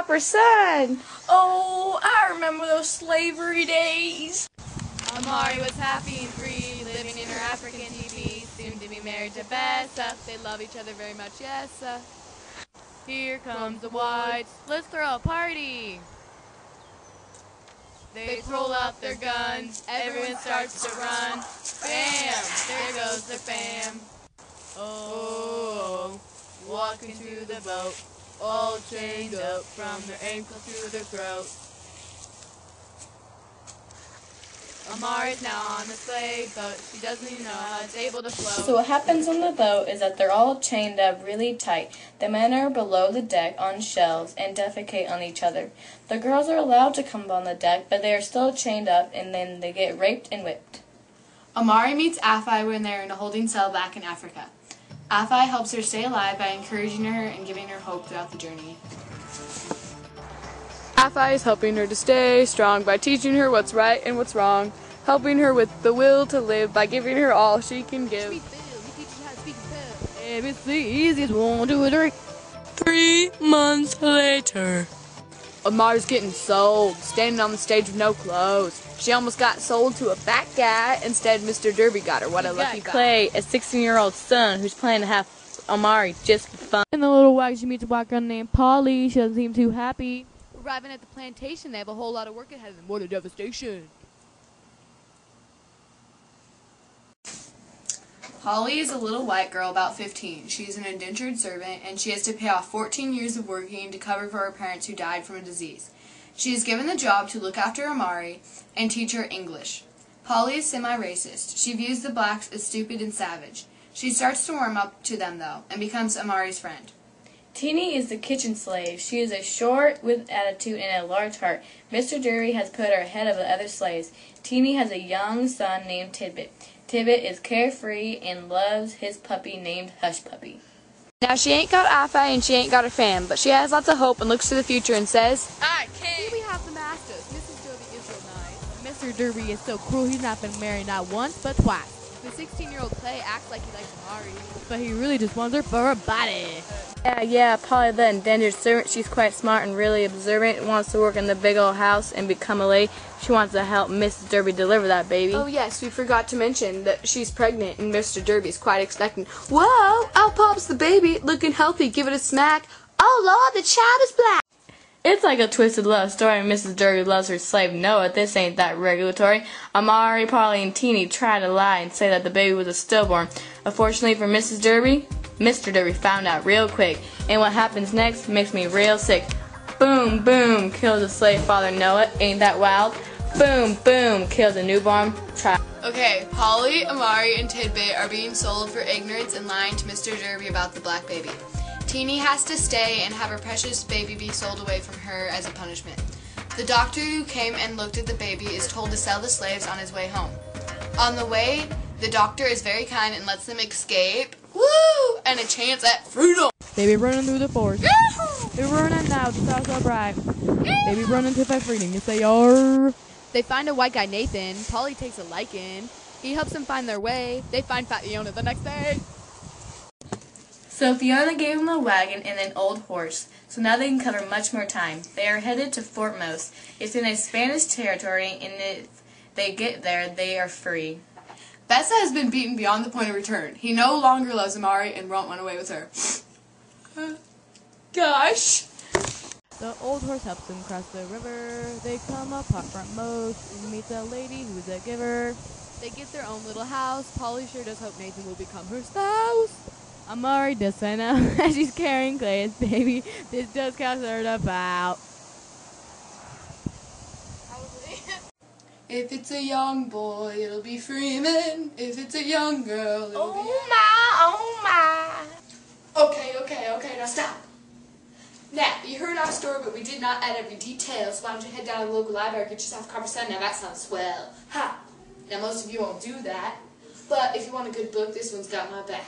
Copper Sun. Oh, I remember those slavery days. Amari was happy and free, living in her African teepee, soon to be married to Bessa. They love each other very much, yes. Here comes the whites, let's throw a party. They roll out their guns, everyone starts to run. Bam! There goes the fam. Oh, walking to the boat, all chained up from their ankles to their throat. Amari's now on the slave boat, she doesn't even know how it's able to float. So what happens on the boat is that they're all chained up really tight. The men are below the deck on shelves and defecate on each other. The girls are allowed to come on the deck, but they are still chained up, and then they get raped and whipped. Amari meets Afi when they're in a holding cell back in Africa. Afi helps her stay alive by encouraging her and giving her hope throughout the journey. Afi is helping her to stay strong by teaching her what's right and what's wrong, helping her with the will to live by giving her all she can give. It's the easiest 1, 2, 3. 3 months later. Amari's getting sold, standing on the stage with no clothes. She almost got sold to a fat guy. Instead, Mr. Derby got her. What a lucky guy. Clay, a 16-year-old son who's planning to have Amari just for fun. In the little wagon, she meets a white girl named Polly. She doesn't seem too happy. Arriving at the plantation, they have a whole lot of work ahead of them. What a devastation. Polly is a little white girl about 15. She's an indentured servant, and she has to pay off 14 years of working to cover for her parents who died from a disease. She is given the job to look after Amari and teach her English. Polly is semi-racist. She views the blacks as stupid and savage. She starts to warm up to them, though, and becomes Amari's friend. Teeny is the kitchen slave. She is a short with attitude and a large heart. Mr. Derry has put her ahead of the other slaves. Teeny has a young son named Tidbit. Tidbit is carefree and loves his puppy named Hush Puppy. Now, she ain't got Afi and she ain't got her fam, but she has lots of hope and looks to the future and says, I can't. Here we have the masters. Mrs. Derby is real nice. Mr. Derby is so cruel he's not been married not once but twice. The 16-year-old Clay acts like he likes Amari, but he really just wants her for her body. Yeah, Polly the indentured servant. She's quite smart and really observant, wants to work in the big old house and become a lady. She wants to help Mrs. Derby deliver that baby. Oh yes, we forgot to mention that she's pregnant and Mr. Derby's quite expectant. Whoa, out pops the baby, looking healthy, give it a smack. Oh Lord, the child is black. It's like a twisted love story, and Mrs. Derby loves her slave Noah. This ain't that regulatory. Amari, Polly, and Teeny try to lie and say that the baby was a stillborn. Unfortunately for Mrs. Derby, Mr. Derby found out real quick, and what happens next makes me real sick. Boom, boom, kills the slave father Noah. Ain't that wild? Boom, boom, kills a newborn child. Okay, Polly, Amari, and Tidbit are being sold for ignorance and lying to Mr. Derby about the black baby. Teeny has to stay and have her precious baby be sold away from her as a punishment. The doctor who came and looked at the baby is told to sell the slaves on his way home. On the way, the doctor is very kind and lets them escape. Woo! And a chance at freedom. Baby running through the forest. They're running now, the stars are bright. Baby running to find freedom, yes they are. They find a white guy, Nathan. Polly takes a liking. He helps them find their way. They find Fat Fiona the next day. So Fiona gave them a wagon and an old horse, so now they can cover much more time. They are headed to Fort Mose. It's in a Spanish territory, and if they get there, they are free. Bessa has been beaten beyond the point of return. He no longer loves Amari and won't run away with her. Gosh. The old horse helps them cross the river. They come up Fort Mose and meet a lady who's a giver. They get their own little house. Polly sure does hope Nathan will become her spouse. Amari does find out that she's carrying Clay's baby. This does cast her about. If it's a young boy, it'll be Freeman. If it's a young girl, it'll be... Oh my. Okay, now stop. Now, you heard our story, but we did not add every detail, so why don't you head down to the local library and get yourself a Copper Sun? Now that sounds swell. Ha! Now most of you won't do that, but if you want a good book, this one's got my back.